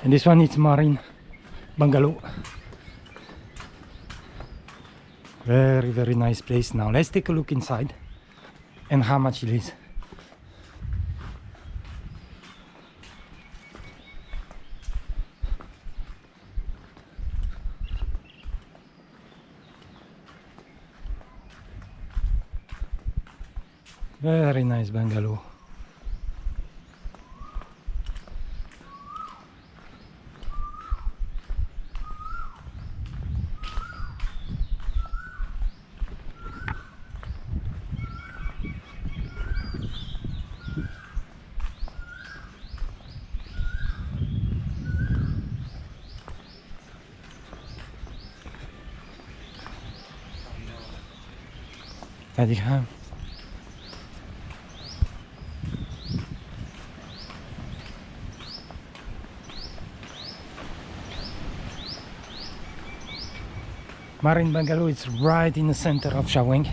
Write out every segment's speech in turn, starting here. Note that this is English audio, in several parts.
And this one is Marine Bungalow. Very nice place. Now let's take a look inside and how much it is. Very nice bungalow. Tadiha. Marine Bungalow is right in the center of Chaweng,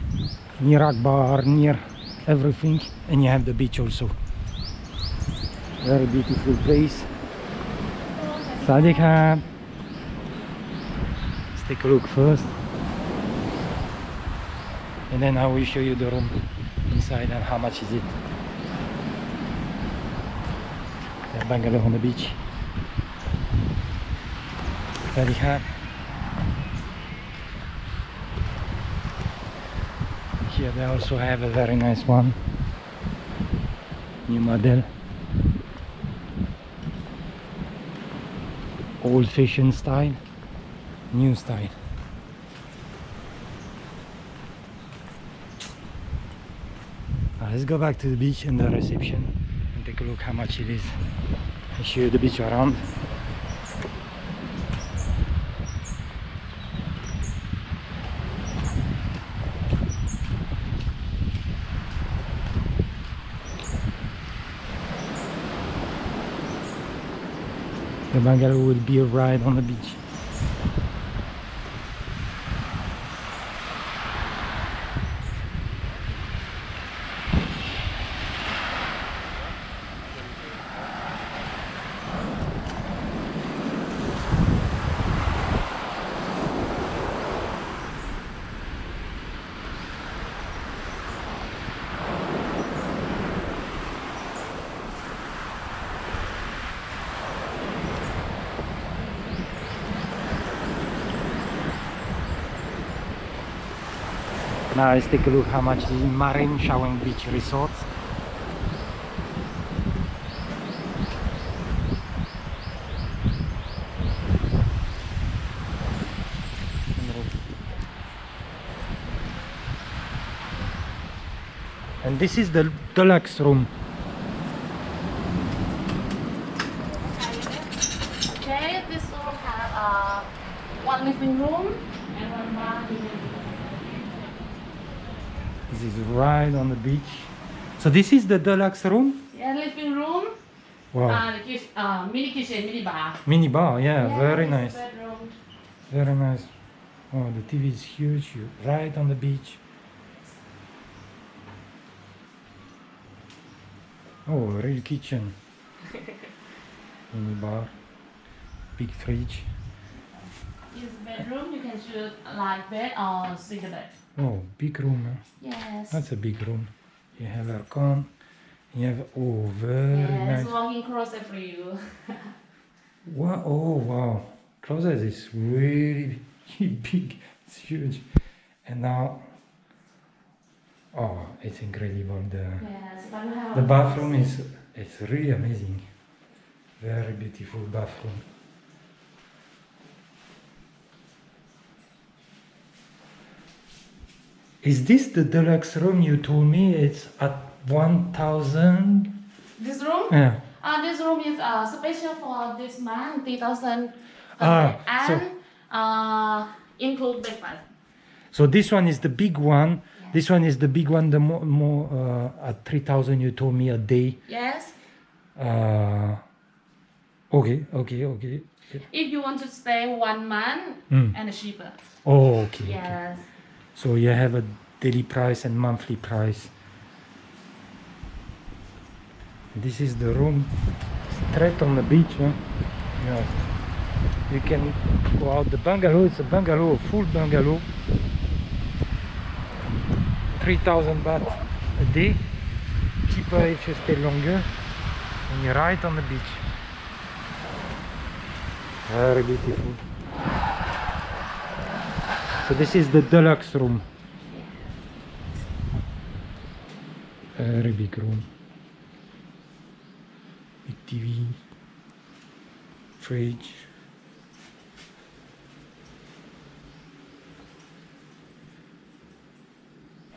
near Akbar, near everything, and you have the beach also. Very beautiful place. Sadika. Let's take a look first, and then I will show you the room inside and how much is it. The bungalow on the beach. Sadika. Here they also have a very nice one, new model, old-fashioned style, new style. Now let's go back to the beach and the reception and take a look how much it is. I'll show you the beach around. The bungalow will be right on the beach. Now let's take a look how much is in Marine Chaweng Beach Resort. And this is the deluxe room. Okay, this room have one living room and one bathroom. This is right on the beach. So this is the deluxe room? Yeah, living room. Wow. Mini kitchen, mini bar. Mini bar, yeah, very this nice. Bedroom. Very nice. Oh, the TV is huge, right on the beach. Oh, real kitchen. Mini bar. Big fridge. This bedroom, you can choose like bed or single bed. Oh, big room. Huh? Yes. That's a big room. You have aircon. You have, oh, very yes, nice. walking closet for you. Wow, oh, wow. Closet is really big. It's huge. And now, oh, it's incredible. Yes, but you have The a bathroom is, it's really amazing. Very beautiful bathroom. Is this the deluxe room you told me? It's at 1,000? This room? Yeah. This room is special for this month, 3,000. So Include breakfast. So this one is the big one. Yes. This one is the big one. The more at 3,000 you told me a day. Yes. Okay. If you want to stay 1 month and cheaper. Oh, okay. Yes. Okay. So you have a daily price and monthly price. This is the room straight on the beach. Huh? Yes. You can go out the bungalow. It's a bungalow, a full bungalow. 3,000 baht a day. Cheaper if you stay longer. And you're right on the beach. Very beautiful. So this is the deluxe room. Very big room. Big TV. Fridge.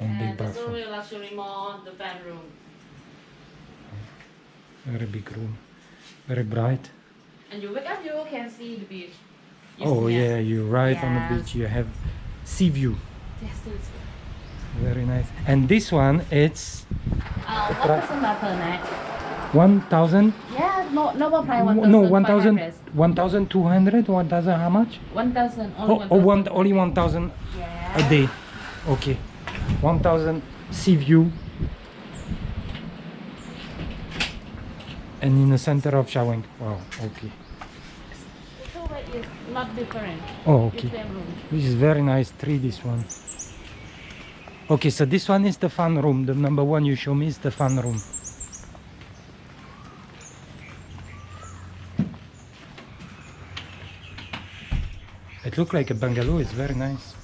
And big And this bathroom. room is luxury more, the fan room. Very big room. Very bright. And you wake up, you can see the beach. You Oh see it. yeah, you're right on the Yes. beach. You have sea view. Yes, it's Very nice. And this one, it's 1,000 baht per night. 1,000. Yeah, no price 1,000. No, 1,000. 1,200. 1,000. How much? 1,000 only. Oh, 1,000. only 1,000 Yeah. a day. Okay. 1,000 sea view. And in the center of Chaweng. Wow. Okay. So it's not different. Oh, It's okay. same room. This is very nice tree, this one. Okay, so this one is the fun room. The number one you show me is the fun room. It looks like a bungalow. It's very nice.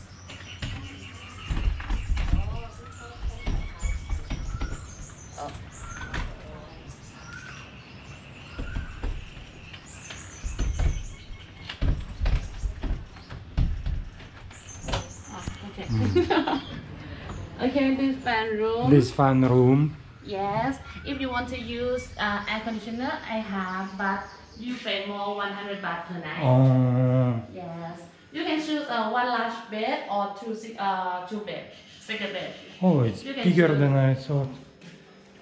Okay. Okay, this fan room. This fun room. Yes. If you want to use air conditioner, I have, but you pay more 100 baht per night. Oh, Yes. You can choose one large bed or two bed, single bed. oh, it's You can bigger choose. than I thought.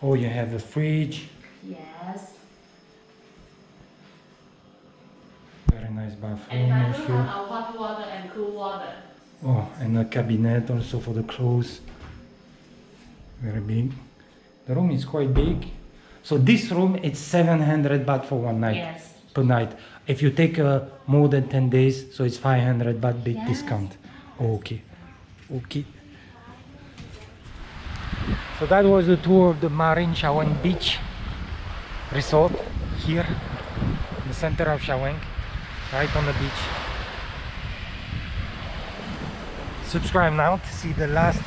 Oh, you have a fridge. Yes. Very nice And bathroom bathroom also. have hot water and cool water. Oh, and a cabinet also for the clothes. Very big. The room is quite big. So this room, it's 700 baht for one night. Yes. Per night. If you take more than 10 days, so it's 500 baht big Yes. discount. Okay. Okay. So that was a tour of the Marine Chaweng Beach Resort here in the center of Chaweng, right on the beach. Subscribe now to see the last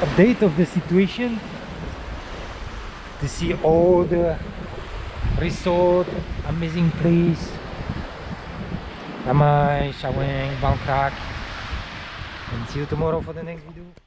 update of the situation, to see all the resort, amazing place, Namai, Chaweng, Bangkok, and see you tomorrow for the next video.